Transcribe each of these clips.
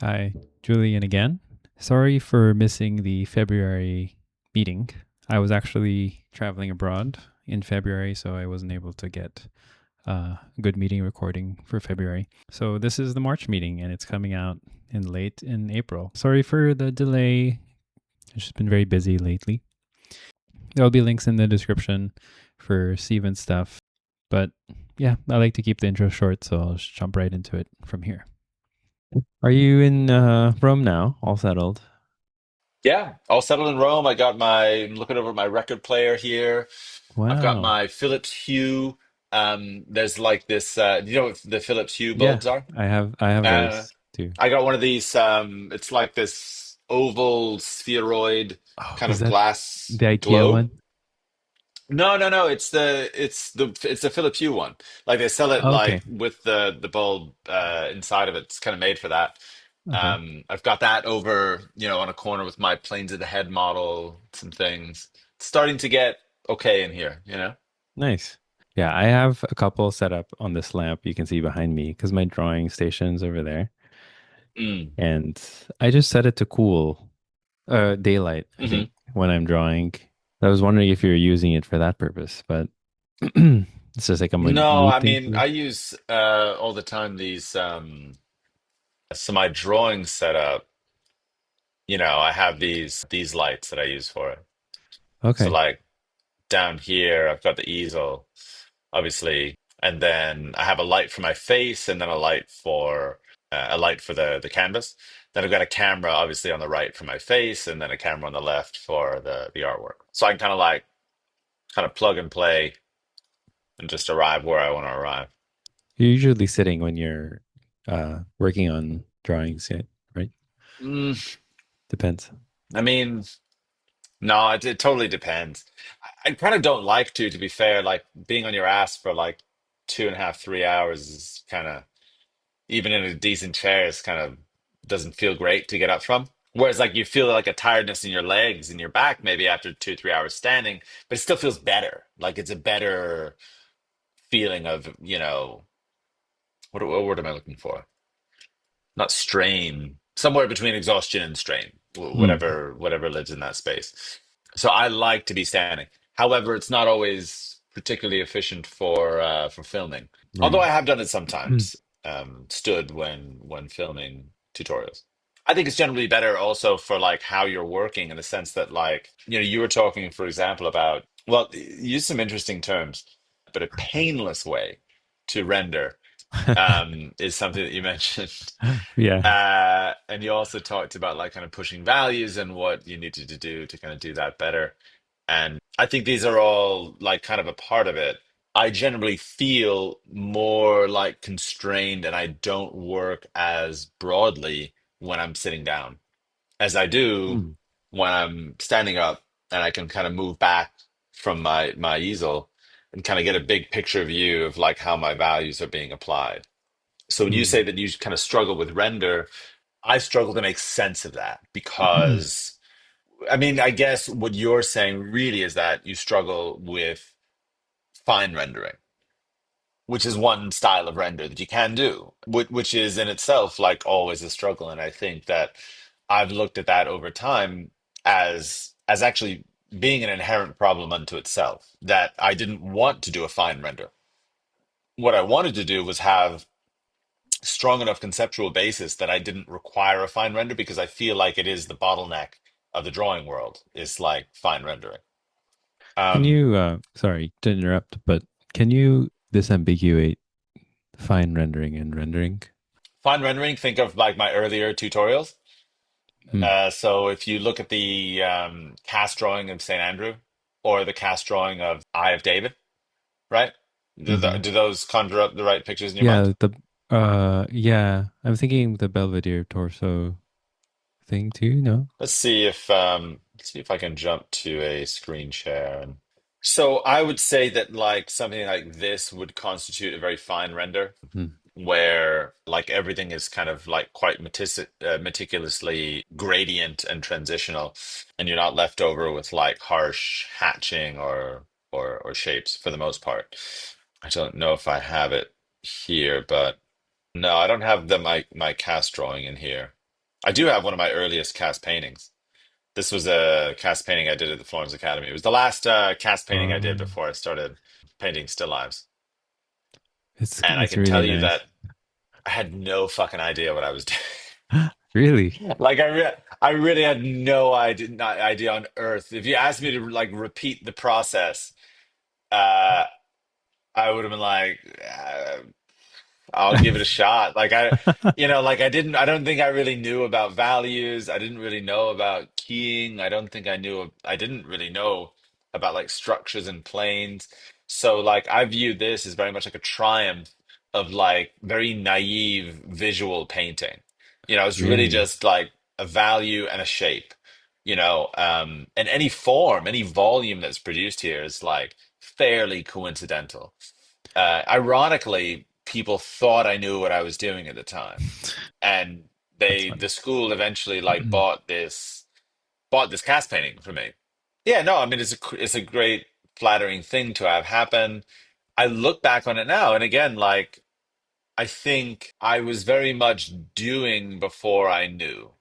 Hi, Julian again. Sorry for missing the February meeting. I was actually traveling abroad in February, so I wasn't able to get a good meeting recording for February. So this is the March meeting, and it's coming out in late in April. Sorry for the delay. It's just been very busy lately. There'll be links in the description for Steven's stuff. But yeah, I like to keep the intro short, so I'll just jump right into it from here. Are you in Rome now? All settled? Yeah, all settled in Rome. I'm looking over my record player here. I've got Wow. my Philips Hue. There's like this, you know what the Philips Hue Yeah, bulbs are? I have Uh, those too. I got one of these, it's like this oval spheroid Oh, kind is of that glass the IKEA globe. one? No. It's the Philips Hue one. Like they sell it Oh, like okay. with the bulb inside of it. It's kind of made for that. Okay. I've got that over, on a corner with my planes of the head model, some things. It's starting to get okay in here. Nice. Yeah, I have a couple set up on this lamp you can see behind me because my drawing station's over there. Mm. And I just set it to cool daylight, I hmm think, when I'm drawing. I was wondering if you're using it for that purpose, but it's just like a No, mood I thing mean for I you. use all the time these so my drawing setup, I have these lights that I use for it. So Okay. like down here I've got the easel, obviously, and then I have a light for my face and then a light for the canvas. Then I've got a camera obviously on the right for my face and then a camera on the left for the artwork. So I can kind of plug and play and just arrive where I want to arrive. You're usually sitting when you're working on drawings, yeah, right? Mm, Depends. I mean, no, it totally depends. I kind of don't like to be fair, like being on your ass for like 2.5, 3 hours is kind of, even in a decent chair, is kind of doesn't feel great to get up from. Whereas like you feel like a tiredness in your legs and your back maybe after 2, 3 hours standing, but it still feels better. Like it's a better feeling of, what word am I looking for? Not strain, somewhere between exhaustion and strain, Mm, whatever lives in that space. So I like to be standing. However, it's not always particularly efficient for filming. Although right. I have done it sometimes, stood when filming tutorials. I think it's generally better also for like how you're working in the sense that like, you were talking, for example, about, well, use some interesting terms, but a painless way to render is something that you mentioned. Yeah. And you also talked about like kind of pushing values and what you needed to do to kind of do that better. And I think these are all like kind of a part of it. I generally feel more like constrained and I don't work as broadly when I'm sitting down as I do Mm, when I'm standing up and I can kind of move back from my easel and kind of get a big picture view of like how my values are being applied. So when you say mm. that you kind of struggle with render, I struggle to make sense of that because I mean, I guess what you're saying really is that you struggle with fine rendering, which is one style of render that you can do, which is in itself like always a struggle. And I think that I've looked at that over time as actually being an inherent problem unto itself, that I didn't want to do a fine render. What I wanted to do was have strong enough conceptual basis that I didn't require a fine render because I feel like it is the bottleneck of the drawing world is like fine rendering. Can Um, you, sorry to interrupt, but can you disambiguate fine rendering and rendering? Fine rendering, think of like my earlier tutorials. Hmm. So if you look at the cast drawing of St. Andrew or the cast drawing of Eye of David, right? Mm-hmm. Do those conjure up the right pictures in your mind? Yeah, I'm thinking the Belvedere torso thing too, no? Let's see if I can jump to a screen share. So I would say that like something like this would constitute a very fine render Hmm. where like everything is kind of like quite meticulously gradient and transitional, and you're not left over with like harsh hatching or shapes for the most part. I don't know if I have it here, but no, I don't have my cast drawing in here. I do have one of my earliest cast paintings. This was a cast painting I did at the Florence Academy. It was the last cast painting I did Um, before I started painting still lifes. And I it's can really tell you that nice. I had no fucking idea what I was doing. Really? Like I really had no idea, not idea on earth. If you asked me to like repeat the process, uh, I would have been like, I'll give it a shot. Like I don't think I really knew about values. I didn't really know about keying. I didn't really know about like structures and planes. So like I viewed this as very much like a triumph of like very naive visual painting. It's really Really? just like a value and a shape, and any form, any volume that's produced here is like fairly coincidental. Ironically, people thought I knew what I was doing at the time, and That's the funny. school eventually like bought this cast painting for me. Yeah, no, I mean it's a great flattering thing to have happen. I look back on it now, and again, like I think I was very much doing before I knew,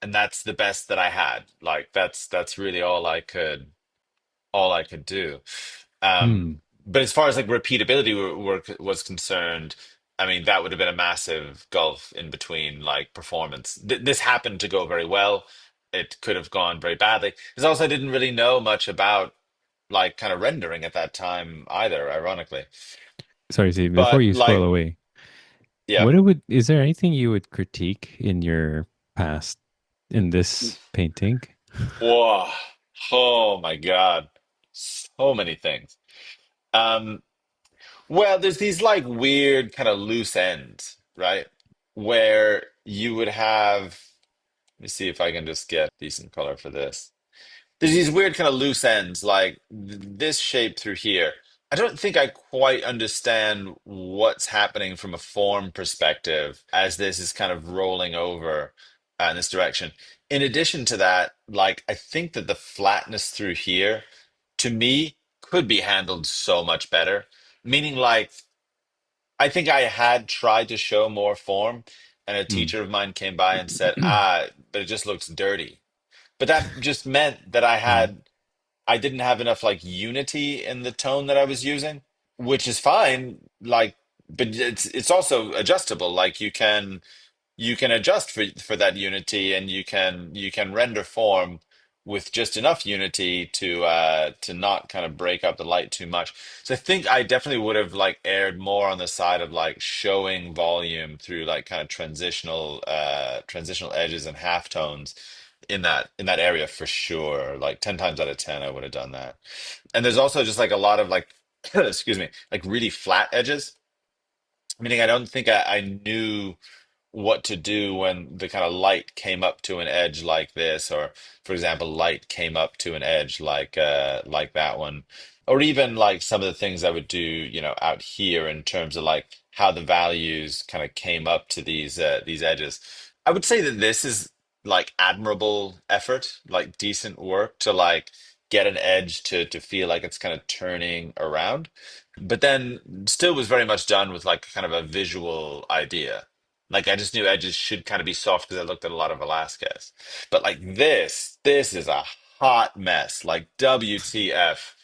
and that's the best that I had. Like that's really all I could do. Hmm. But as far as like repeatability was concerned, I mean, that would have been a massive gulf in between like performance. This happened to go very well. It could have gone very badly. Because also I didn't really know much about like kind of rendering at that time either, ironically. Sorry, Steve, before But you like, scroll away, yeah. is there anything you would critique in your past in this painting? Whoa. Oh my God. So many things. Um, Well, there's these like weird kind of loose ends, right? Where you would have, let me see if I can just get decent color for this. There's these weird kind of loose ends, like this shape through here. I don't think I quite understand what's happening from a form perspective as this is kind of rolling over in this direction. In addition to that, like I think that the flatness through here, to me, could be handled so much better. Meaning, like, I think I had tried to show more form, and a Hmm. teacher of mine came by and said, but it just looks dirty. But that just meant that Hmm. I didn't have enough like unity in the tone that I was using, which is fine. Like, but it's also adjustable. Like you can adjust for that unity, and you can render form with just enough unity to not kind of break up the light too much. So I think I definitely would have like erred more on the side of like showing volume through like kind of transitional edges and halftones in that area for sure. Like 10 times out of 10 I would have done that. And there's also just like a lot of like excuse me, like really flat edges, meaning I don't think I knew what to do when the kind of light came up to an edge like this, or for example, light came up to an edge like that one, or even like some of the things I would do, out here in terms of like how the values kind of came up to these edges. I would say that this is like admirable effort, like decent work to like get an edge to feel like it's kind of turning around, but then still was very much done with like kind of a visual idea. Like I just knew edges should kind of be soft because I looked at a lot of Velasquez. But like this is a hot mess. Like WTF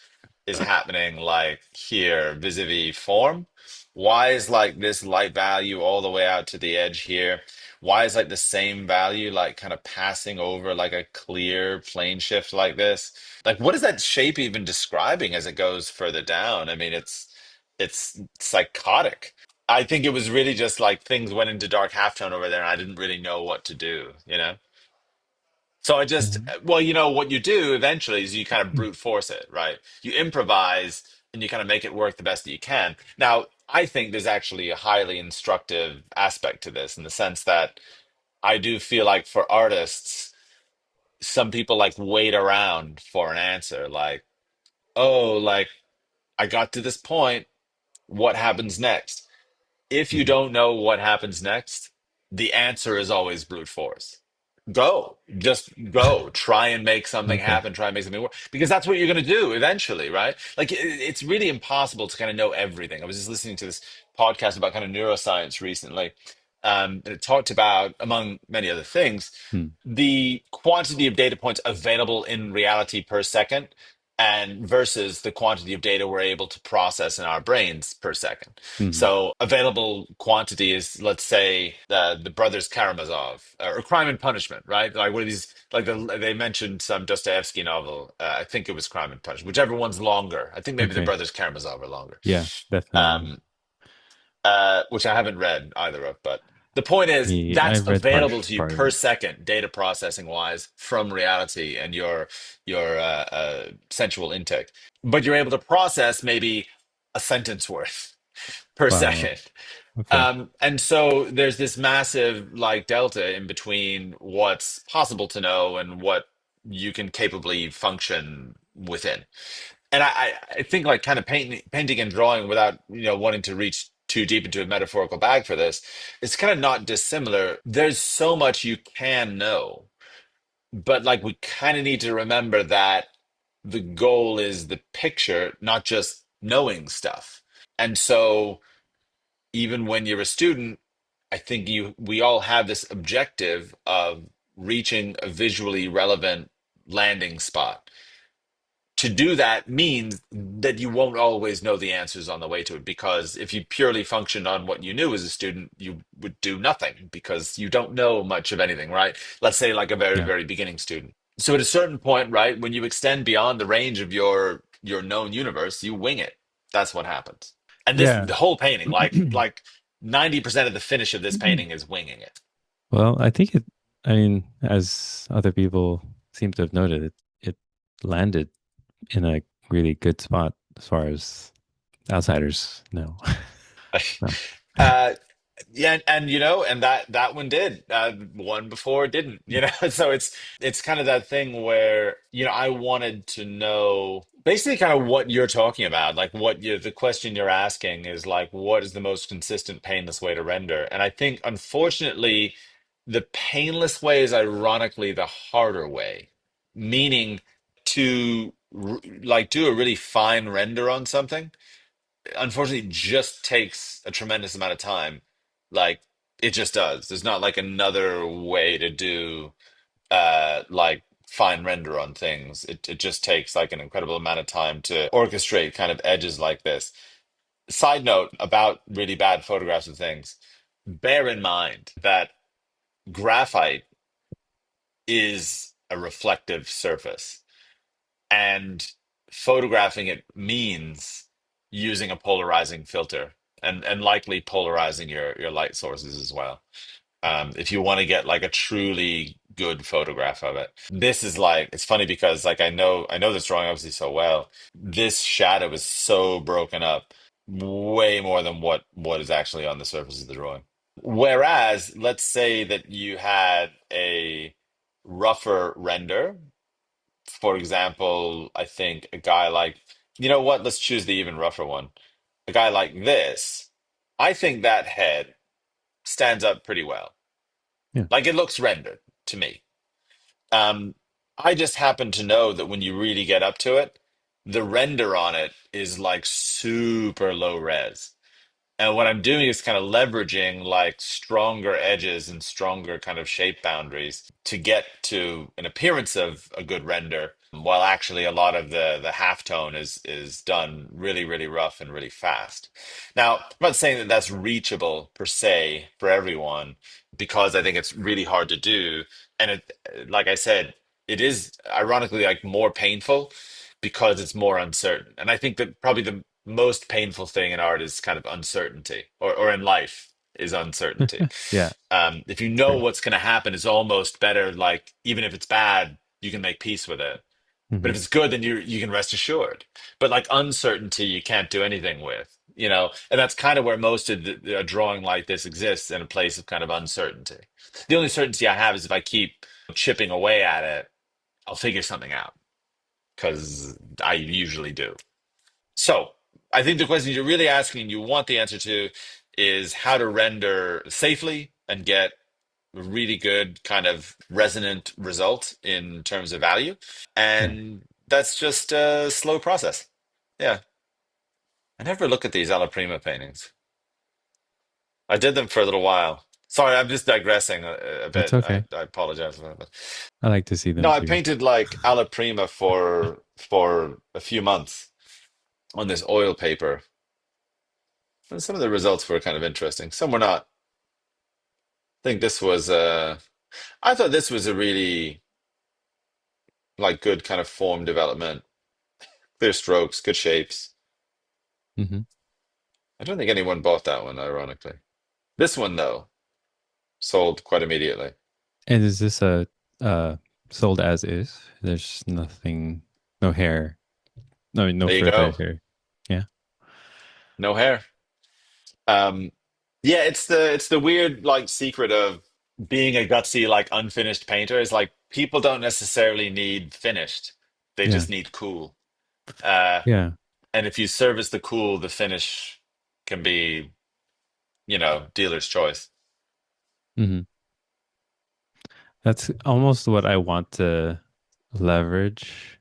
is happening like here vis-a-vis form. Why is like this light value all the way out to the edge here? Why is like the same value like kind of passing over like a clear plane shift like this? Like what is that shape even describing as it goes further down? I mean, it's psychotic. I think it was really just like things went into dark halftone over there and I didn't really know what to do? So I just, Mhm. well, what you do eventually is you kind of brute force it, right? You improvise and you kind of make it work the best that you can. Now, I think there's actually a highly instructive aspect to this in the sense that I do feel like for artists, some people like wait around for an answer, like, oh, like I got to this point, what happens next? If you Mhm. don't know what happens next, the answer is always brute force. Go, just go. Try and make something Okay. happen. Try and make something work because that's what you're going to do eventually, right? Like it's really impossible to kind of know everything. I was just listening to this podcast about kind of neuroscience recently, and it talked about, among many other things, Hmm. the quantity of data points available in reality per second and versus the quantity of data we're able to process in our brains per second. Hmm. So available quantity is, let's say, the Brothers Karamazov or Crime and Punishment, right? Like what are these? Like they mentioned some Dostoevsky novel. I think it was Crime and Punishment, whichever one's longer. I think maybe the Okay. Brothers Karamazov are longer. Yeah, definitely. Um, which I haven't read either of. But the point is Me, that's I've read available to you part of per it. second, data processing wise, from reality and your sensual intake. But you're able to process maybe a sentence worth per Wow. second. Okay. And so there's this massive like delta in between what's possible to know and what you can capably function within. And I think like kind of painting and drawing without wanting to reach too deep into a metaphorical bag for this, it's kind of not dissimilar. There's so much you can know, but like we kind of need to remember that the goal is the picture, not just knowing stuff. And so even when you're a student, I think we all have this objective of reaching a visually relevant landing spot. To do that means that you won't always know the answers on the way to it, because if you purely functioned on what you knew as a student, you would do nothing because you don't know much of anything, right? Let's say like a very, Yeah. very beginning student. So at a certain point, right, when you extend beyond the range of your known universe, you wing it. That's what happens. And this Yeah. the whole painting, like 90% of the finish of this painting is winging it. Well, I think it, I mean, as other people seem to have noted, it landed in a really good spot as far as outsiders know. No. Uh, yeah, and and that one did. One before didn't, So it's kind of that thing where, I wanted to know basically kind of what you're talking about. Like the question you're asking is like, what is the most consistent painless way to render? And I think unfortunately, the painless way is ironically the harder way, meaning to like do a really fine render on something unfortunately just takes a tremendous amount of time. Like it just does. There's not like another way to do like fine render on things. It just takes like an incredible amount of time to orchestrate kind of edges like this. Side note about really bad photographs of things. Bear in mind that graphite is a reflective surface. And photographing it means using a polarizing filter and likely polarizing your light sources as well. If you want to get like a truly good photograph of it. This is like it's funny because like I know this drawing obviously so well. This shadow is so broken up, way more than what is actually on the surface of the drawing. Whereas, let's say that you had a rougher render, for example, I think a guy like, you know what? Let's choose the even rougher one. A guy like this, I think that head stands up pretty well. Yeah. Like it looks rendered to me. Um, I just happen to know that when you really get up to it, the render on it is like super low res. And what I'm doing is kind of leveraging like stronger edges and stronger kind of shape boundaries to get to an appearance of a good render, while actually a lot of the halftone is done really, really rough and really fast. Now, I'm not saying that that's reachable per se for everyone, because I think it's really hard to do. And like I said, it is ironically like more painful because it's more uncertain. And I think that probably the most painful thing in art is kind of uncertainty, or in life is uncertainty. Yeah. If you know True. what's going to happen, it's almost better. Like even if it's bad, you can make peace with it. But if Hmm. it's good, then you can rest assured. But like uncertainty, you can't do anything with, and that's kind of where most of a drawing like this exists, in a place of kind of uncertainty. The only certainty I have is if I keep chipping away at it, I'll figure something out, because I usually do. So I think the question you're really asking, and you want the answer to, is how to render safely and get a really good kind of resonant result in terms of value. Yeah. And that's just a slow process. Yeah. I never look at these alla prima paintings. I did them for a little while. Sorry, I'm just digressing a That's bit. I, okay. I apologize for that. I like to see No, them I too. painted like alla prima for a few months on this oil paper. And some of the results were kind of interesting. Some were not. I think this was I thought this was a really like good kind of form development, clear strokes, good shapes. Hmm. I don't think anyone bought that one, ironically. This one though, sold quite immediately. And is this a uh sold as is? There's nothing, no hair, no, no There you further go. hair. Yeah. No hair. Um, yeah, it's the weird like secret of being a gutsy like unfinished painter is like people don't necessarily need finished. They Yeah. just need cool. Uh, Yeah. and if you service the cool, the finish can be, dealer's choice. Hmm. That's almost what I want to leverage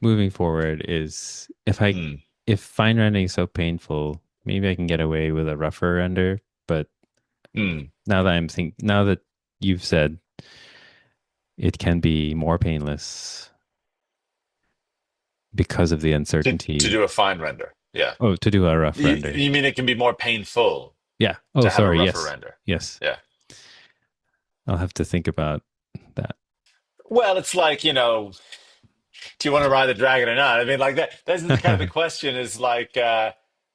moving forward is Mm, if fine rendering is so painful, maybe I can get away with a rougher render. But mm. now that you've said it can be more painless because of the To uncertainty. do a fine render. Yeah. Oh, to do a rough You, render. you mean it can be more painful Yeah. Oh, to have a sorry. rougher Yes. render? Yes. Yeah. I'll have to think about that. Well, it's like, do you want to ride the dragon or not? I mean, like that. That's the kind of the question is like,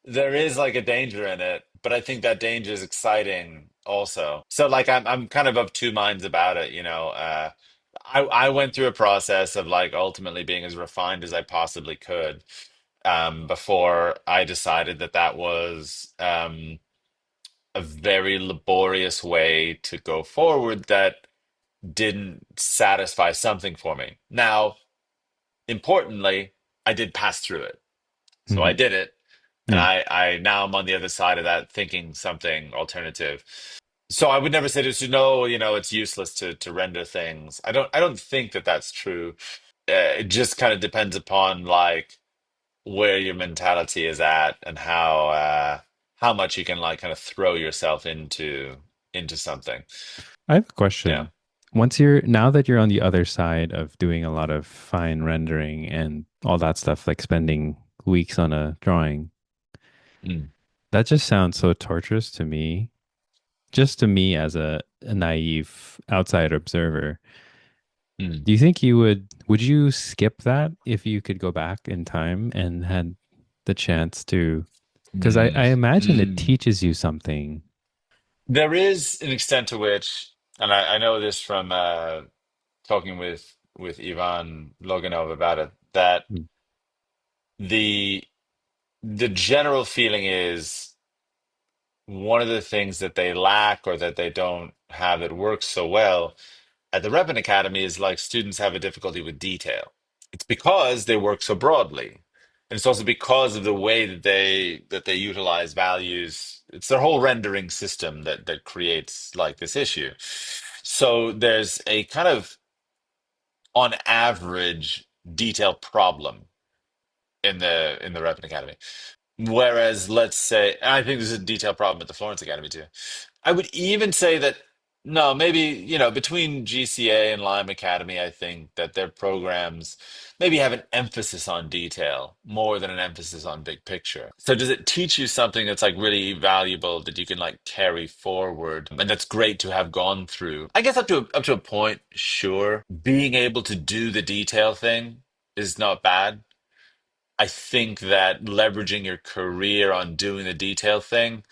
there is like a danger in it, but I think that danger is exciting also. So like, I'm kind of two minds about it. I went through a process of like ultimately being as refined as I possibly could, before I decided that that was a very laborious way to go forward that didn't satisfy something for me. Now, importantly, I did pass through it. So I Hmm. did it. And Yeah. I now I'm on the other side of that thinking something alternative. So I would never say to no, it's useless to render things. I don't think that that's true. It just kind of depends upon like where your mentality is at and how much you can like kind of throw yourself into something. I have a Yeah. question. Now that you're on the other side of doing a lot of fine rendering and all that stuff, like spending weeks on a drawing, Mm, that just sounds so torturous to me. Just to me as a naive outside observer. mm, Do you think would you skip that if you could go back in time and had the chance to? Because I mm, imagine it mm. teaches you something. There is an extent to which, and I know this from talking with Ivan Loganov about it, that Mm. the the general feeling is one of the things that they lack or that they don't have that works so well at the Revit Academy is like students have a difficulty with detail. It's because they work so broadly. And it's also because of the way that they utilize values. It's their whole rendering system that creates like this issue. So there's a kind of on average detail problem in the Revit Academy. Whereas, let's say, and I think there's a detail problem at the Florence Academy too. I would even say that no, maybe, between GCA and Lime Academy, I think that their programs maybe have an emphasis on detail more than an emphasis on big picture. So does it teach you something that's like really valuable that you can like carry forward and that's great to have gone through? I guess up to a point, sure. Being able to do the detail thing is not bad. I think that leveraging your career on doing the detail thing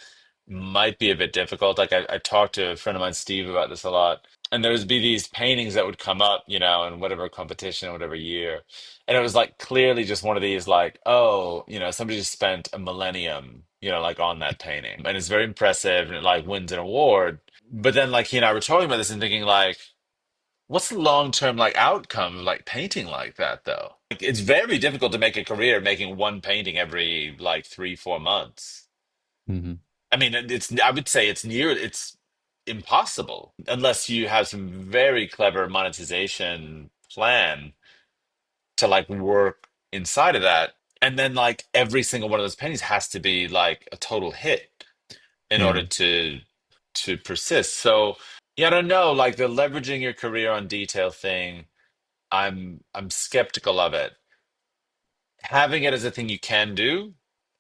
might be a bit difficult. Like I talked to a friend of mine, Steve, about this a lot. And there would be these paintings that would come up, in whatever competition, whatever year. And it was like clearly just one of these like, oh, somebody just spent a millennium, like on that painting. And it's very impressive and it like wins an award. But then like he and I were talking about this and thinking like, what's the long-term like outcome of like painting like that though? Like, it's very difficult to make a career making one painting every like 3, 4 months. Hmm. I mean, I would say it's impossible unless you have some very clever monetization plan to like work inside of that. And then like every single one of those paintings has to be like a total hit in Yeah. order to persist. So yeah, I don't know, like the leveraging your career on detail thing, I'm skeptical of it. Having it as a thing you can do,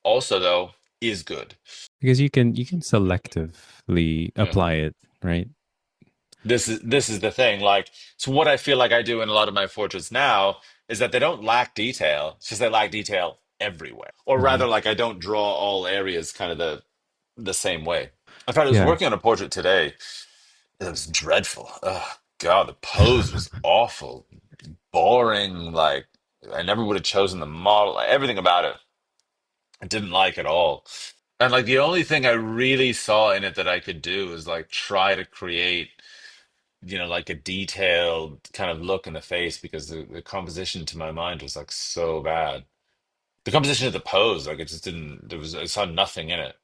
also though, is good. Because you can selectively Yeah. apply it, right? This is the thing. Like, so what I feel like I do in a lot of my portraits now is that they don't lack detail. It's just they lack detail everywhere. Or Hmm. rather, like I don't draw all areas kind of the same way. In fact, I was Yeah. working on a portrait today. It was dreadful. Oh God, the pose was awful, boring. Like I never would have chosen the model. Everything about it, I didn't like at all. And like the only thing I really saw in it that I could do was like try to create, like a detailed kind of look in the face because the composition to my mind was like so bad. The composition of the pose, like it just didn't, I saw nothing in it,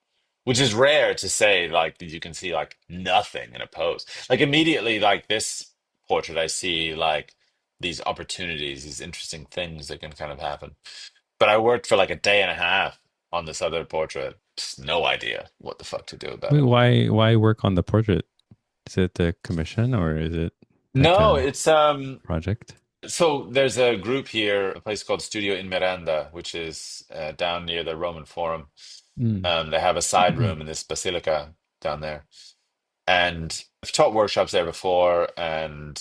which is rare to say, like that you can see like nothing in a pose. Like immediately, like this portrait, I see like these opportunities, these interesting things that can kind of happen. But I worked for like a day and a half on this other portrait. Just no idea what the fuck to do about Wait, it. why work on the portrait? Is it a commission or is it like No, a it's project? so there's a group here, a place called Studio in Miranda, which is down near the Roman Forum. Mm. They have a side room in this basilica down there, and I've taught workshops there before. And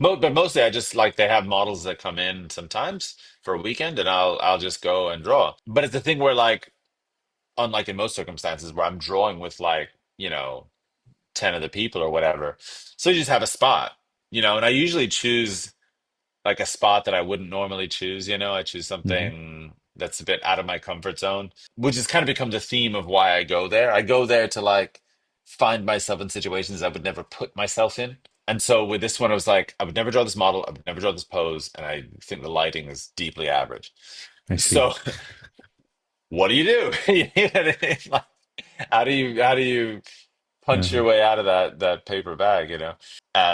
but mostly I just like they have models that come in sometimes for a weekend, and I'll just go and draw. But it's the thing where like unlike in most circumstances where I'm drawing with like 10 of the people or whatever, so you just have a spot, and I usually choose like a spot that I wouldn't normally choose. I choose Hmm. something that's a bit out of my comfort zone, which has kind of become the theme of why I go there. I go there to like find myself in situations I would never put myself in. And so with this one, I was like, I would never draw this model, I would never draw this pose, and I think the lighting is deeply average. I see. So what do you do? You know what I mean? Like, how do you punch Uh, your way out of that paper bag?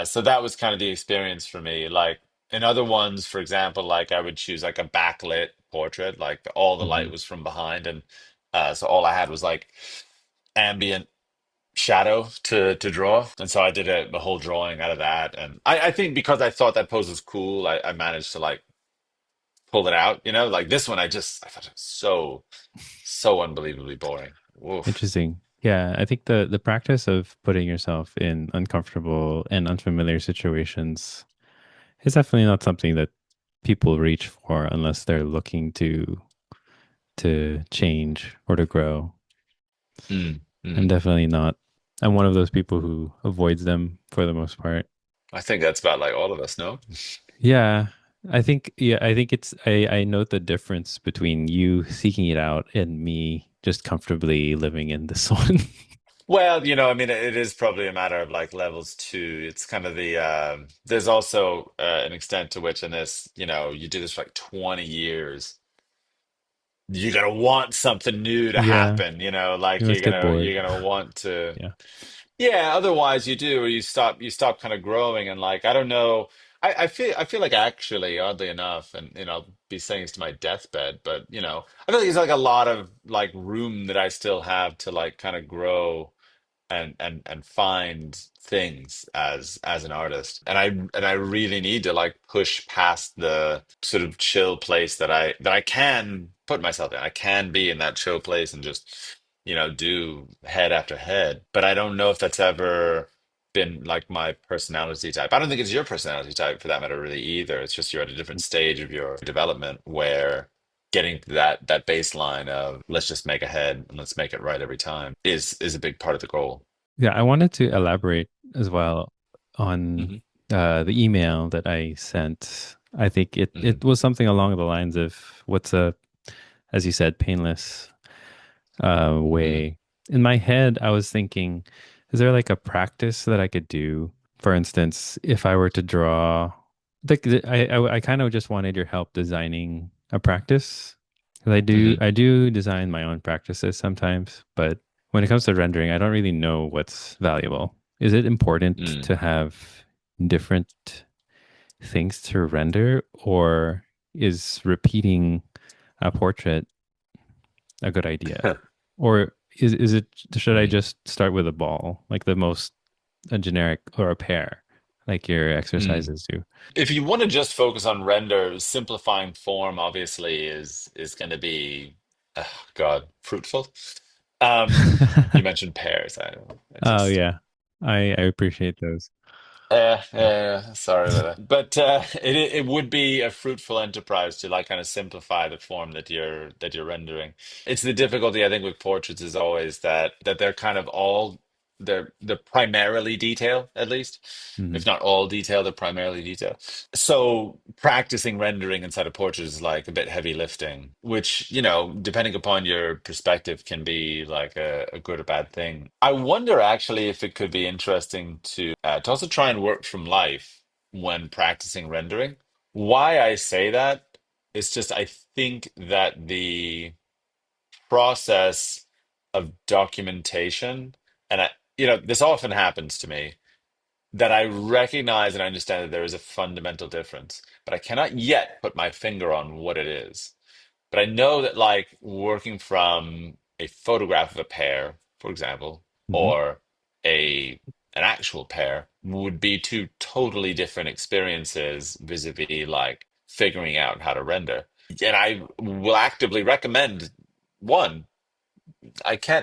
So that was kind of the experience for me. Like in other ones, for example, like I would choose like a backlit portrait, like all the light mhm. was from behind, and so all I had was like ambient shadow to draw, and so I did the whole drawing out of that. And I think because I thought that pose was cool, I managed to like pull it out. Like this one, I thought it was so unbelievably boring. Oof. Interesting. Yeah, I think the practice of putting yourself in uncomfortable and unfamiliar situations is definitely not something that people reach for unless they're looking to change or to grow. Mm, I'm mm. definitely not. I'm one of those people who avoids them for the most part. I think that's about like all of us, no? Yeah, I think I note the difference between you seeking it out and me just comfortably living in this one. Well, I mean, it is probably a matter of like levels too. It's kind of there's also an extent to which in this, you do this for like 20 years. You're gonna want something new to Yeah, happen, you like you're must get gonna bored. you're gonna want to. Yeah. Yeah, otherwise you do, or you stop kind of growing, and like I don't know. I feel like actually, oddly enough, and I'll be saying this to my deathbed, but I feel like there's like a lot of like room that I still have to like kind of grow and find things as an artist, and I really need to like push past the sort of chill place that I can put myself in. I can be in that chill place and just do head after head, but I don't know if that's ever been like my personality type. I don't think it's your personality type for that matter really either. It's just you're at a different stage of your development where getting to that baseline of let's just make a head and let's make it right every time is a big part of the goal. Yeah, I wanted to elaborate as well on Hmm. the email that I sent. I think it Hmm. it was something along the lines of what's a, as you said, painless Hmm. way. In my head, I was thinking, is there like a practice that I could do? For instance, if I were to draw, I kind of just wanted your help designing a practice. 'Cause Hmm. I do design my own practices sometimes, but when it comes to rendering, I don't really know what's valuable. Is it important Mm. to have different things to render, or is repeating a portrait a good idea? Or is it, should I Mhm. just start with a ball, like the most a generic or a pair, like your Mm. exercises do? If you want to just focus on render, simplifying form obviously is going to be, God, fruitful. You mentioned pairs. I Oh just yeah. I appreciate those. sorry about that. But it would be a fruitful enterprise to like kind of simplify the form that you're rendering. It's the difficulty I think with portraits is always that they're kind of all they're primarily detail, at least. Hmm. If not all detail, they're primarily detail. So practicing rendering inside a portrait is like a bit heavy lifting, which, depending upon your perspective, can be like a good or bad thing. I wonder actually if it could be interesting to also try and work from life when practicing rendering. Why I say that is just I think that the process of documentation, and this often happens to me that I recognize and understand that there is a fundamental difference, but I cannot yet put my finger on what it is. But I know that, like, working from a photograph of a pear, for example, Hmm. or a an actual pear would be two totally different experiences vis-a-vis like figuring out how to render. And I will actively recommend one.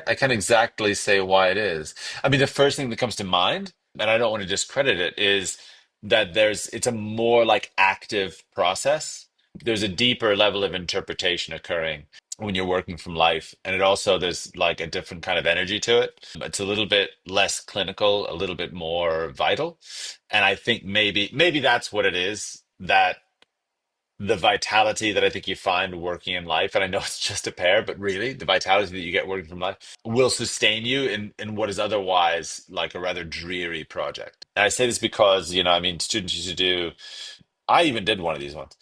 I can't exactly say why it is. I mean, the first thing that comes to mind, and I don't want to discredit it, is that it's a more like active process. There's a deeper level of interpretation occurring when you're working from life. And it also there's like a different kind of energy to it. It's a little bit less clinical, a little bit more vital. And I think maybe that's what it is, that the vitality that I think you find working in life, and I know it's just a pair, but really the vitality that you get working from life will sustain you in what is otherwise like a rather dreary project. And I say this because, I mean, students used to do, I even did one of these ones.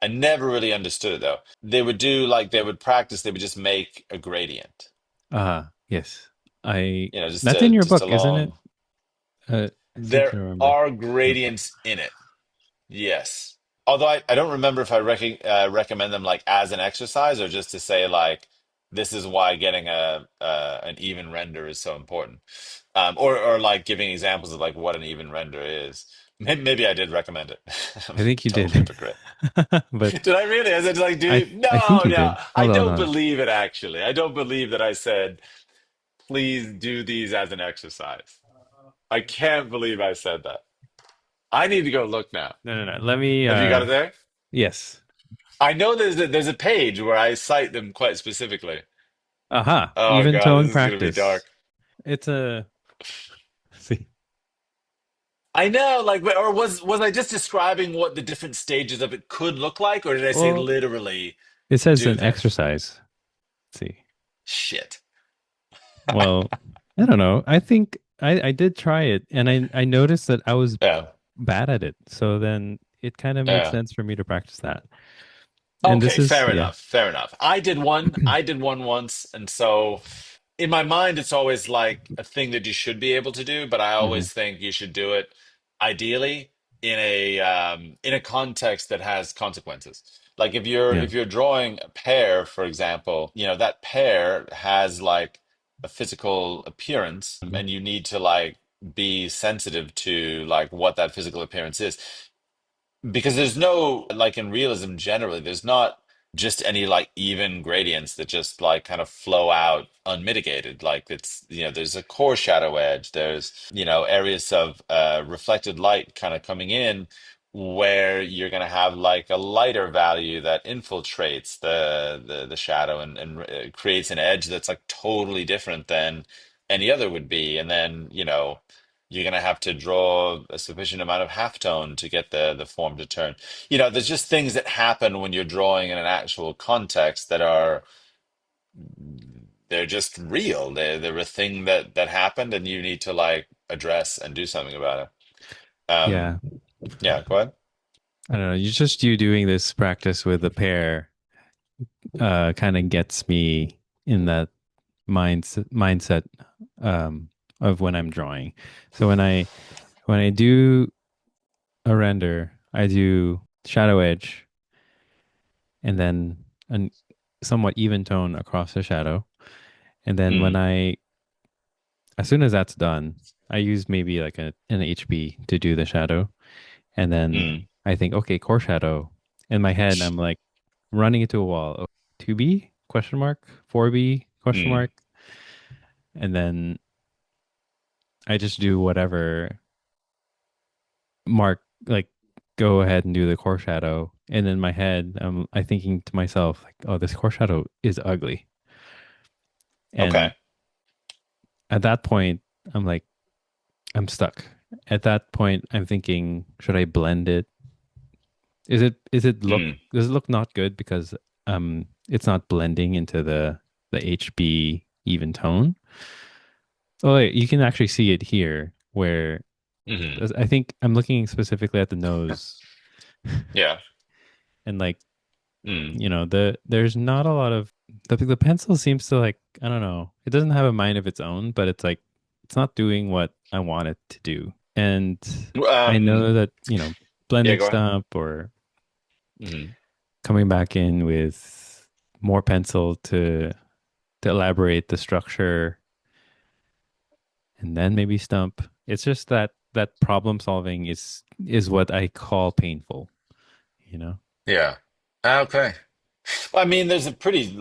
I never really understood it though. They would practice, they would just make a gradient, Yes. I just That's in your just a book, isn't it? long, I seem there to remember. are Okay. gradients in it. Yes. Although I don't remember if I recommend them like as an exercise or just to say like this is why getting an even render is so important. Or like giving examples of like what an even render is. Maybe I did recommend it. I'm I a think you total did. hypocrite. But Did I really? I said like, dude, I think no, you no. did. I Hold on, don't hold on. believe it actually. I don't believe that I said, please do these as an exercise. I can't believe I said that. I need to go look now. No, no, no. Let me Have you got it there? yes. I know there's a page where I cite them quite specifically. Aha. Oh Even God, tone this is gonna be dark. practice. It's a see. I know, like, or was I just describing what the different stages of it could look like, or did I say Well, literally it says do an this? exercise. Let's see. Shit. Well, I don't know. I think I did try it and I noticed that I was Yeah, bad at it. So then it kind of made yeah. sense for me to practice that. And this Okay, is fair yeah. enough. Fair enough. I did one. I did one once, and so in my mind, it's always like a thing that you should be able to do, but I Hmm. always think you should do it ideally in a context that has consequences. Like Yeah. if you're drawing a pear, for example, that pear has like a physical appearance, Mhm. and you need to like be sensitive to like what that physical appearance is, because there's no like in realism generally there's not just any like even gradients that just like kind of flow out unmitigated. Like it's there's a core shadow edge, there's areas of reflected light kind of coming in where you're going to have like a lighter value that infiltrates the shadow and creates an edge that's like totally different than any other would be. And then you're going to have to draw a sufficient amount of halftone to get the form to turn. There's just things that happen when you're drawing in an actual context that they're just real. They're a thing that happened, and you need to like address and do something about it. Yeah. Yeah, go ahead. I don't know. You doing this practice with a pair kind of gets me in that mindset of when I'm drawing. So when I do a render, I do shadow edge and then a somewhat even tone across the shadow. And then Mm, as soon as that's done, I use maybe like an HB to do the shadow. And then mm, I think, okay, core shadow. In my head, I'm like running into a wall. Oh, 2B question mark, 4B question mm. mark. And then I just do whatever mark, like go ahead and do the core shadow. And in my head, I thinking to myself, like, oh, this core shadow is ugly. And Okay. at that point, I'm like, I'm stuck. At that point, I'm thinking, should I blend it? Mm, Does it look not good because it's not blending into the HB even tone? Oh, wait, you can actually see it here where hmm. I think I'm looking specifically at the nose Yeah. and like, Mm, there's not a lot of the pencil seems to like, I don't know. It doesn't have a mind of its own, but it's like it's not doing what I want it to do. And I um, know that, yeah, blending go ahead. stump or Hmm. coming back in with more pencil to elaborate the structure and then maybe stump. It's just that problem solving is what I call painful, you know? Yeah. Okay. Well, I mean, there's a pretty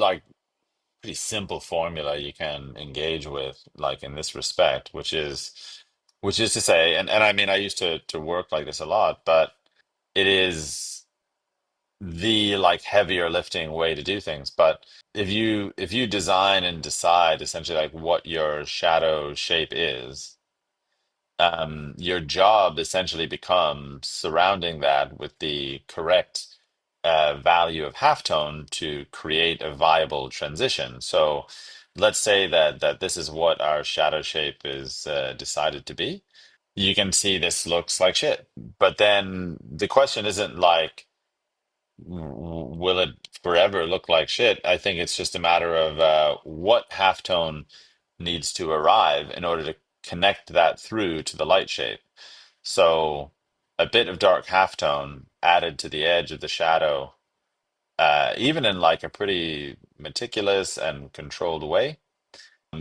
simple formula you can engage with, like in this respect, which is to say, and I mean, I used to work like this a lot, but it is the like heavier lifting way to do things. But if you design and decide essentially like what your shadow shape is, your job essentially becomes surrounding that with the correct value of halftone to create a viable transition. So let's say that this is what our shadow shape is decided to be. You can see this looks like shit. But then the question isn't like, will it forever look like shit? I think it's just a matter of what halftone needs to arrive in order to connect that through to the light shape. So a bit of dark halftone added to the edge of the shadow, even in like a pretty meticulous and controlled way,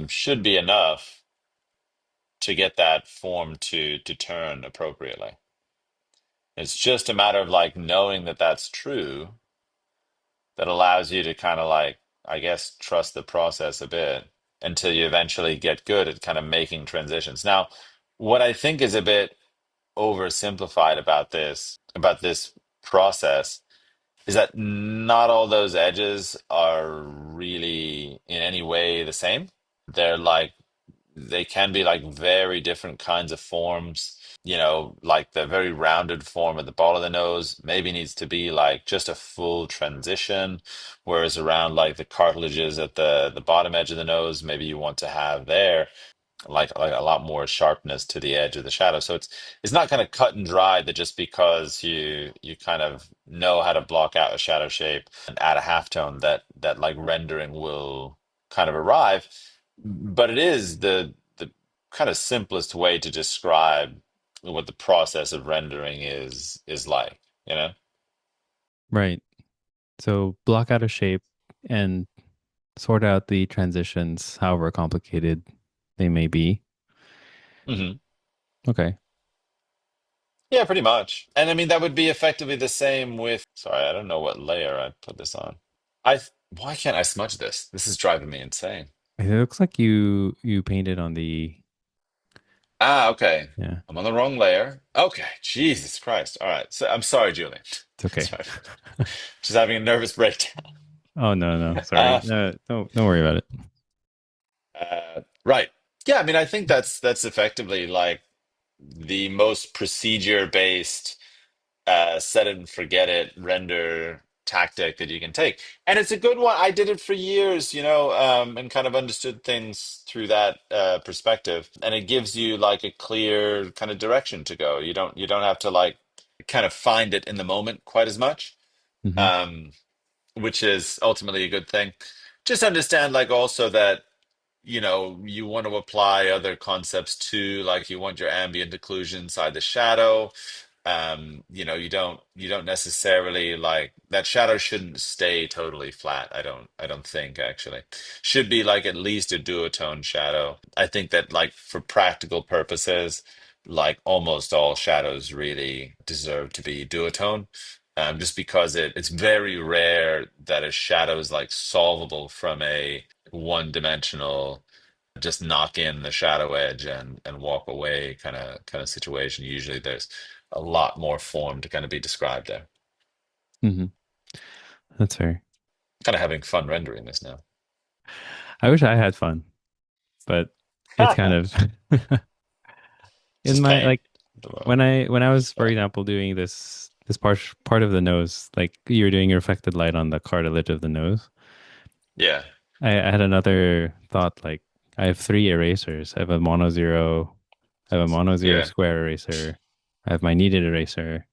should be enough to get that form to turn appropriately. It's just a matter of like knowing that that's true that allows you to kind of like, I guess, trust the process a bit until you eventually get good at kind of making transitions. Now, what I think is a bit oversimplified about this process is that not all those edges are really in any way the same. They're like they can be like very different kinds of forms. Like the very rounded form at the ball of the nose maybe needs to be like just a full transition, whereas around like the cartilages at the bottom edge of the nose, maybe you want to have there like a lot more sharpness to the edge of the shadow. So it's not kind of cut and dry that just because you kind of know how to block out a shadow shape and add a halftone that like rendering will kind of arrive. But it is the kind of simplest way to describe what the process of rendering is like, you know? Right. So block out a shape and sort out the transitions, however complicated they may be. Hmm. Okay. Yeah, pretty much. And I mean, that would be effectively the same with, sorry, I don't know what layer I put this on. Why can't I smudge this? This is driving me insane. It looks like you painted on the Ah, okay. yeah, I'm on the wrong layer. Okay, Jesus Christ. All right. So I'm sorry, Julian. it's okay. Sorry. Just having a nervous breakdown. Oh no, no, sorry. Uh, No, don't worry about it. right. Yeah, I mean, I think that's effectively like the most procedure-based set it and forget it render tactic that you can take. And it's a good one. I did it for years, and kind of understood things through that perspective. And it gives you like a clear kind of direction to go. You don't have to like kind of find it in the moment quite as much, Hmm. um, which is ultimately a good thing. Just understand like also that you want to apply other concepts too, like you want your ambient occlusion inside the shadow. you don't necessarily like that shadow shouldn't stay totally flat. I don't think actually. Should be like at least a duotone shadow. I think that like for practical purposes, like almost all shadows really deserve to be duotone. Just because it's very rare that a shadow is like solvable from a one-dimensional just knock in the shadow edge and walk away kind of situation. Usually there's a lot more form to kind of be described there. Hmm. That's fair. Kind of having fun rendering this now. I wish I had fun, but it's kind of It's in just my pain like at the moment. when I was, for Yeah. example, doing this part of the nose, like you were doing reflected light on the cartilage of the nose. Yeah. I had another thought like I have three erasers. I have a mono zero Yeah. square eraser. I have my kneaded eraser.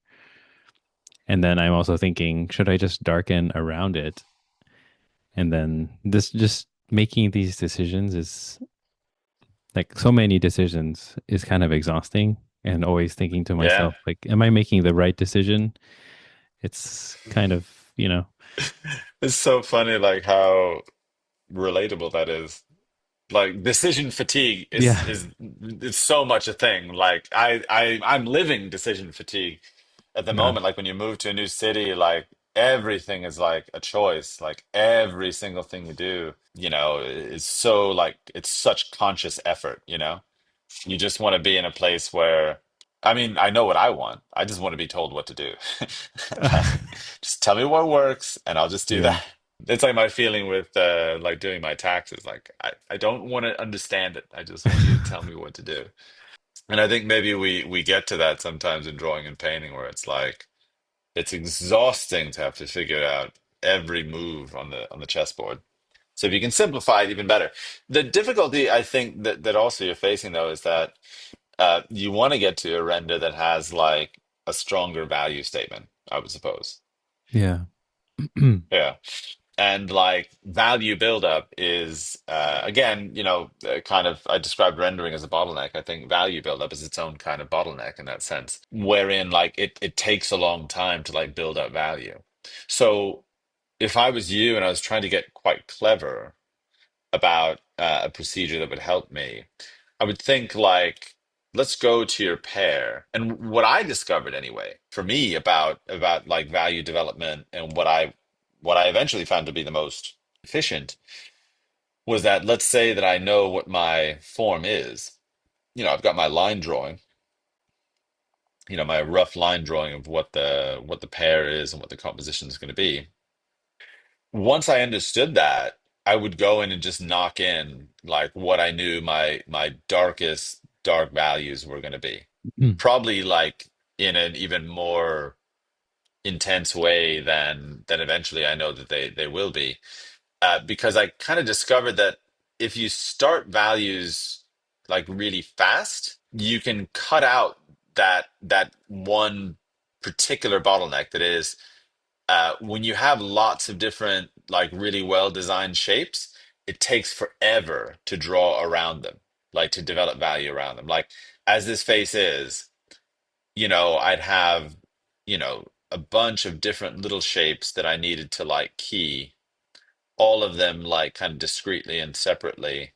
And then I'm also thinking, should I just darken around it? And then this just making these decisions is like so many decisions is kind of exhausting and always thinking to Yeah. myself, like, am I making the right decision? It's kind of, It's so funny like how relatable that is. Like decision fatigue is yeah, is it's so much a thing. Like I'm living decision fatigue at the uh, moment. Like when you move to a new city, like everything is like a choice. Like every single thing you do, is so like it's such conscious effort, You just want to be in a place where, I mean, I know what I want. I just want to be told what to do. Like, just tell me what works and I'll just do yeah, that. It's like my feeling with like doing my taxes. Like I don't want to understand it. I just want you to tell me what to do. And I think maybe we get to that sometimes in drawing and painting where it's like it's exhausting to have to figure out every move on the chessboard. So if you can simplify it even better. The difficulty I think that also you're facing though is that you want to get to a render that has like a stronger value statement, I would suppose. yeah, Yeah. And like value buildup is again, kind of I described rendering as a bottleneck. I think value buildup is its own kind of bottleneck in that sense, wherein like it takes a long time to like build up value. So if I was you and I was trying to get quite clever about a procedure that would help me, I would think like, let's go to your pair. And what I discovered anyway, for me about like value development and what I eventually found to be the most efficient was that let's say that I know what my form is. I've got my line drawing, my rough line drawing of what the pair is and what the composition is going to be. Once I understood that, I would go in and just knock in like what I knew my darkest dark values were going to be. Probably like in an even more intense way than eventually I know that they will be. Because I kind of discovered that if you start values like really fast, you can cut out that one particular bottleneck that is when you have lots of different, like really well designed shapes, it takes forever to draw around them, like to develop value around them. Like, as this face is, I'd have, a bunch of different little shapes that I needed to like key, all of them like kind of discreetly and separately,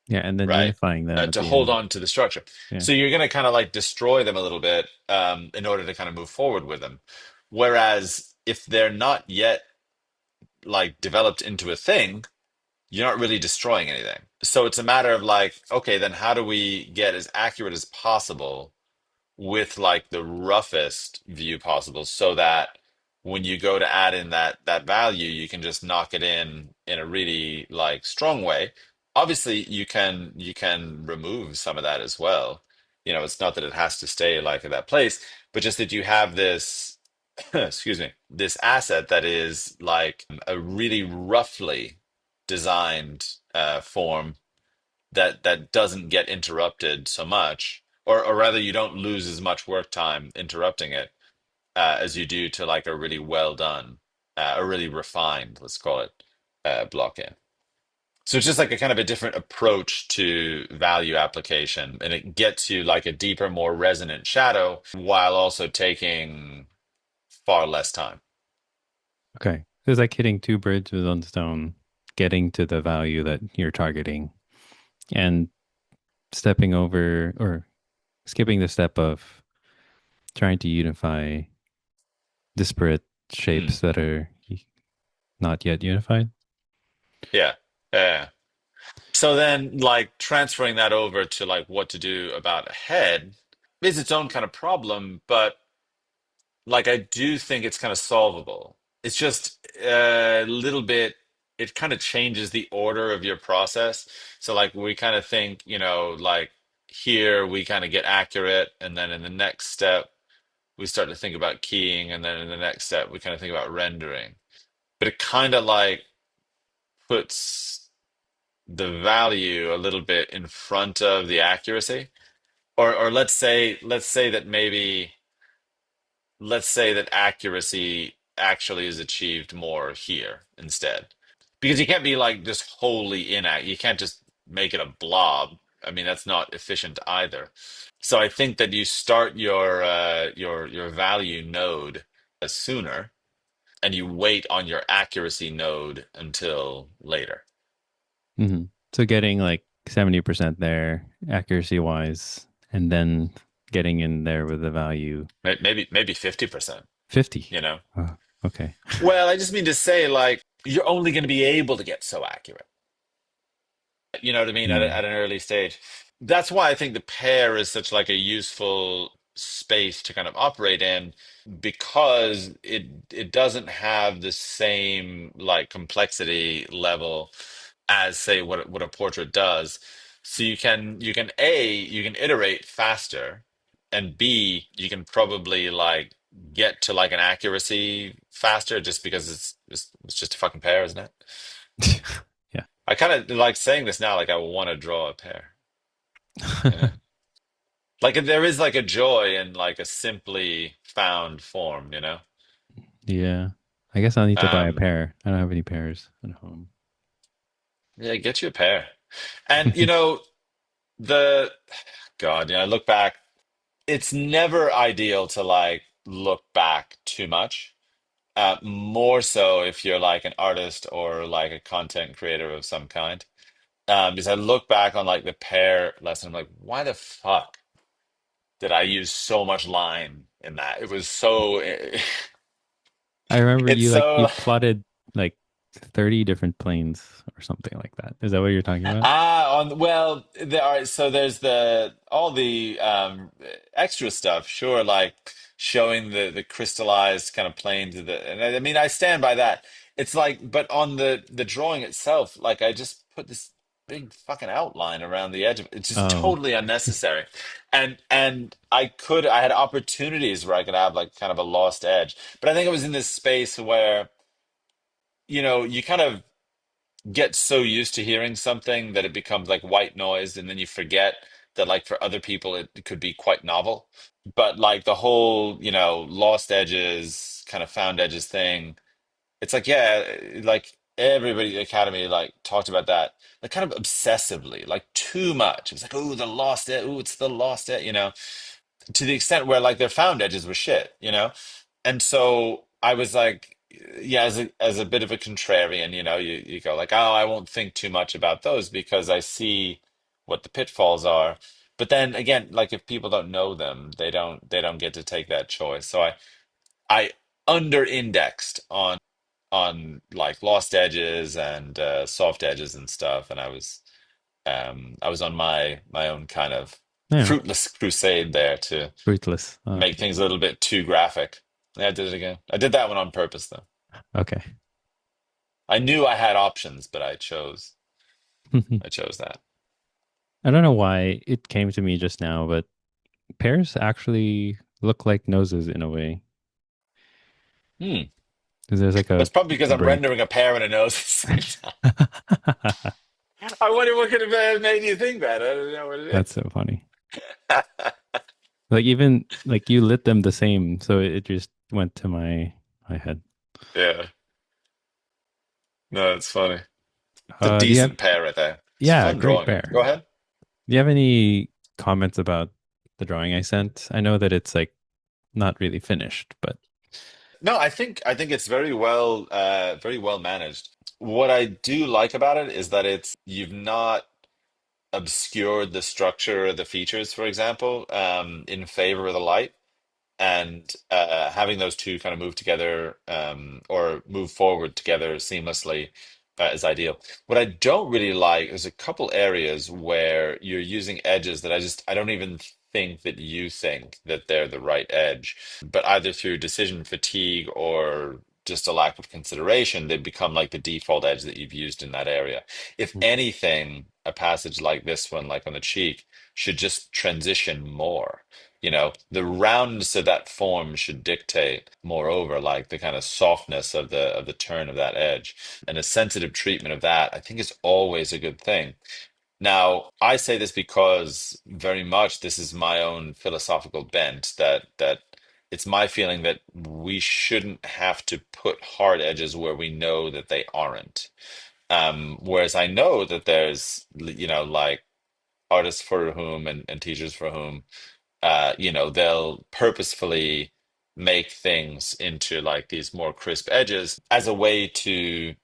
yeah, and then right? unifying them at To the hold end. on to the structure. Yeah, So you're going to kind of like destroy them a little bit in order to kind of move forward with them. Whereas if they're not yet like developed into a thing, you're not really destroying anything. So it's a matter of like, okay, then how do we get as accurate as possible with like the roughest view possible so that when you go to add in that value, you can just knock it in a really like strong way. Obviously, you can remove some of that as well. It's not that it has to stay like at that place, but just that you have this excuse me, this asset that is like a really roughly designed form that doesn't get interrupted so much, or rather, you don't lose as much work time interrupting it as you do to like a really well done, a really refined, let's call it, block in. So it's just like a kind of a different approach to value application, and it gets you like a deeper, more resonant shadow while also taking far less time. Okay. It's like hitting two birds with one stone, getting to the value that you're targeting and stepping over or skipping the step of trying to unify disparate Hmm. shapes that are not yet unified. Yeah. Yeah. So then, like, transferring that over to like what to do about a head is its own kind of problem, but like I do think it's kind of solvable. It's just a little bit, it kind of changes the order of your process. So like we kind of think, like here we kind of get accurate, and then in the next step we start to think about keying, and then in the next step we kind of think about rendering. But it kind of like puts the value a little bit in front of the accuracy. Or let's say that maybe let's say that accuracy actually is achieved more here instead. Because you can't be like just wholly inaccurate. You can't just make it a blob. I mean, that's not efficient either. So I think that you start your value node sooner, and you wait on your accuracy node until later. So getting like 70% there accuracy wise, and then getting in there with the value Maybe 50%, 50. you know? Oh, okay. Well, I just mean to say, like, you're only going to be able to get so accurate. You know what I mean? Hmm. At an early stage. That's why I think the pair is such like a useful space to kind of operate in, because it doesn't have the same like complexity level as say what a portrait does. So you can A, you can iterate faster, and B, you can probably like get to like an accuracy faster just because it's just a fucking pair, isn't it? Yeah. I kind of like saying this now, like I want to draw a pair, you know? Like there is like a joy in like a simply found form, you know? Yeah. I guess I'll need to buy a Um, pair. I don't have any pairs at home. yeah, get you a pair. And the God, I look back, it's never ideal to like look back too much. More so if you're like an artist or like a content creator of some kind. Because I look back on like the pair lesson, I'm like, why the fuck did I use so much line in that? It was so I remember it's you so plotted like 30 different planes or something like that. Is that what you're talking about? on well there are so there's the all the extra stuff, sure, like showing the crystallized kind of plane to the, and I mean I stand by that. It's like, but on the drawing itself, like I just put this big fucking outline around the edge of it. It's just Oh, totally unnecessary. And I had opportunities where I could have like kind of a lost edge. But I think it was in this space where, you kind of get so used to hearing something that it becomes like white noise, and then you forget that like for other people it could be quite novel. But like the whole lost edges kind of found edges thing, it's like, yeah, like everybody at the academy like talked about that like kind of obsessively, like too much. It was like, oh, the lost edge, oh, it's the lost edge, to the extent where like their found edges were shit. And so I was like, yeah, as a bit of a contrarian, you go like, oh, I won't think too much about those because I see what the pitfalls are. But then again, like if people don't know them, they don't get to take that choice. So I under indexed on like lost edges and soft edges and stuff, and I was on my own kind of yeah. fruitless crusade there to Fruitless. make things a little bit too graphic. Yeah, I did it again. I did that one on purpose, though. Okay. I knew I had options, but I chose. I I chose that. don't know why it came to me just now, but pears actually look like noses in a way. Hmm. Because there's like That's probably because a I'm break. rendering a pear and a nose at the same time. I wonder what could have made you think that. I don't know what it That's so funny. Like even like you lit them the same, so it just went to my head. is. Yeah. No, it's funny. It's a Do you have, decent pair right there. It's yeah, fun great drawing it. pair. Go ahead. Do you have any comments about the drawing I sent? I know that it's like not really finished, but No, I think it's very well managed. What I do like about it is that it's you've not obscured the structure or the features, for example, in favor of the light. And having those two kind of move together or move forward together seamlessly is ideal. What I don't really like is a couple areas where you're using edges that I don't even think that you think that they're the right edge, but either through decision fatigue or just a lack of consideration, they become like the default edge that you've used in that area. If mm, anything, a passage like this one, like on the cheek, should just transition more. You know, the roundness of that form should dictate, moreover, like the kind of softness of the turn of that edge. And a sensitive treatment of that, I think, is always a good thing. Now, I say this because very much this is my own philosophical bent that it's my feeling that we shouldn't have to put hard edges where we know that they aren't. Whereas I know that there's, like artists for whom and teachers for whom they'll purposefully make things into like these more crisp edges as a way to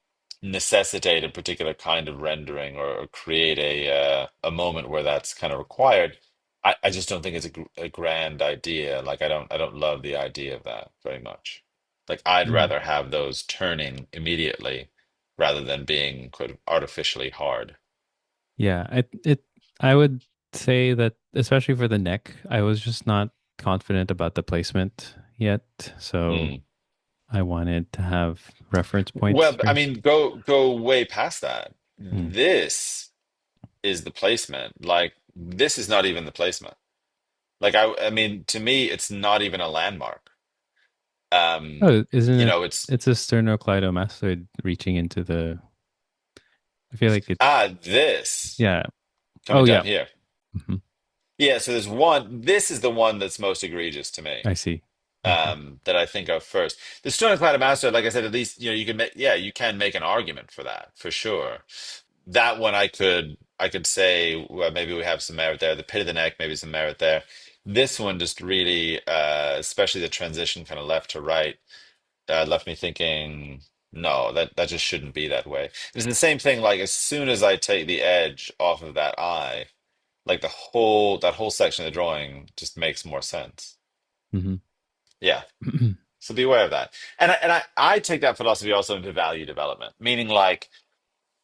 necessitate a particular kind of rendering or create a moment where that's kind of required. I just don't think it's a grand idea. Like I don't love the idea of that very much. Like I'd mm, rather have those turning immediately rather than being kind of artificially hard. yeah, I would say that especially for the neck, I was just not confident about the placement yet, so Hmm. I wanted to have reference points Well, I first. mean, go way past that. Mm. This is the placement. Like this is not even the placement. Like I mean, to me, it's not even a landmark. Oh, isn't it? It's It's a sternocleidomastoid reaching into the. I feel like it. this Yeah. coming Oh, down yeah. here. Hmm. Yeah, so there's one. This is the one that's most egregious to me. I see. Okay. That I think of first. The sternocleidomastoid, like I said, at least you can make yeah, you can make an argument for that for sure. That one I could say well, maybe we have some merit there. The pit of the neck, maybe some merit there. This one just really, especially the transition kind of left to right, left me thinking, no, that just shouldn't be that way. It's the same thing. Like as soon as I take the edge off of that eye, like that whole section of the drawing just makes more sense. Hmm. Yeah. So be aware of that. And I take that philosophy also into value development, meaning like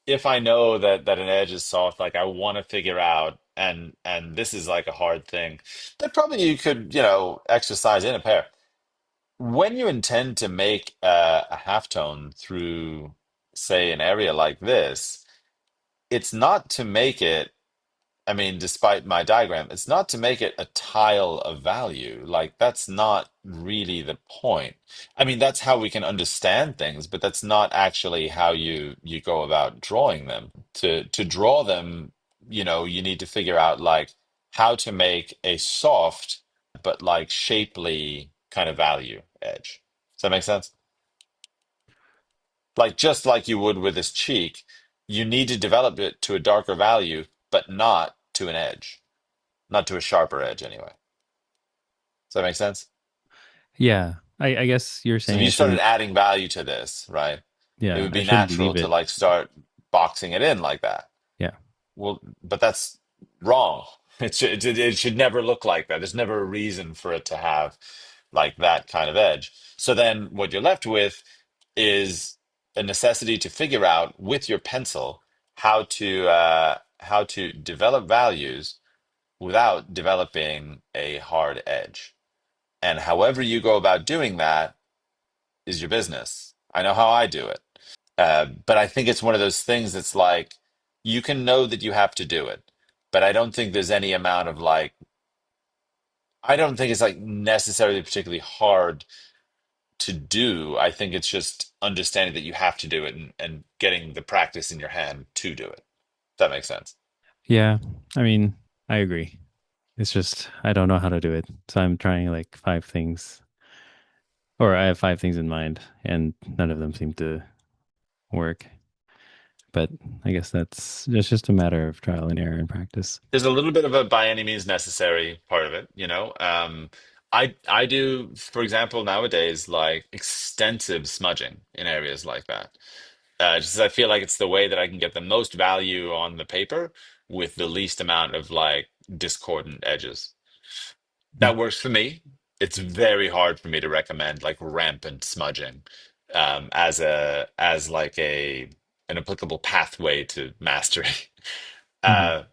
if I know that an edge is soft, like I want to figure out, and this is like a hard thing, that probably you could, exercise in a pair. When you intend to make a halftone through, say, an area like this, it's not to make it. I mean, despite my diagram, it's not to make it a tile of value. Like, that's not really the point. I mean, that's how we can understand things, but that's not actually how you go about drawing them. To draw them, you need to figure out like how to make a soft but like shapely kind of value edge. Does that make sense? Like just like you would with this cheek, you need to develop it to a darker value, but not to an edge. Not to a sharper edge, anyway. Does that make sense? Yeah. I guess you're So if saying I you started shouldn't. adding value to this, right, it Yeah. would I be shouldn't natural leave to it. like start boxing it in like that. Yeah. Well, but that's wrong. It should never look like that. There's never a reason for it to have like that kind of edge. So then what you're left with is a necessity to figure out with your pencil how to develop values without developing a hard edge. And however you go about doing that is your business. I know how I do it. But I think it's one of those things that's like, you can know that you have to do it. But I don't think there's any amount of like, I don't think it's like necessarily particularly hard to do. I think it's just understanding that you have to do it and getting the practice in your hand to do it. That makes sense. Yeah. I mean, I agree. It's just, I don't know how to do it. So I'm trying like five things, or I have five things in mind, and none of them seem to work. but I guess that's just a matter of trial and error and practice. There's a little bit of a by any means necessary part of it, you know. I do, for example, nowadays like extensive smudging in areas like that. Just 'cause I feel like it's the way that I can get the most value on the paper with the least amount of like discordant edges. Mm. That works for me. It's very hard for me to recommend like rampant smudging as like a an applicable pathway to mastery. Mhm.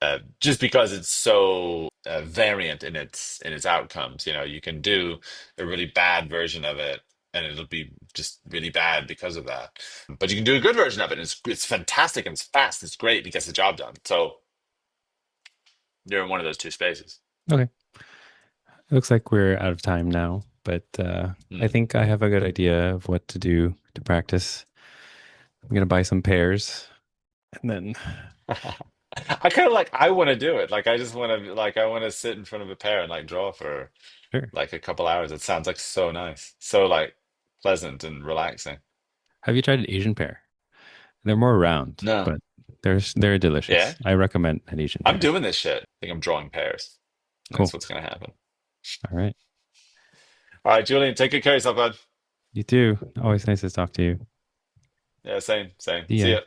Uh, just because it's so variant in its outcomes. You know, you can do a really bad version of it, and it'll be just really bad because of that. But you can do a good version of it, and it's fantastic and it's fast. It's great. It gets the job done. So you're in one of those two spaces. Okay. It looks like we're out of time now, but I Hmm. think I have a good idea of what to do to practice. I'm gonna buy some pears and then I kind of like I want to do it. Like I just want to like I want to sit in front of a pair and like draw for sure. like a couple hours. It sounds like so nice, so like pleasant and relaxing. Have you tried an Asian pear? They're more round, No, but they're yeah, delicious. I recommend an Asian I'm pear. doing this shit. I think I'm drawing pairs. That's Cool. what's gonna happen. All right. All right, Julian, take good care of yourself, bud. You too. Always nice to talk to you. Yeah, same, same. See See ya. ya.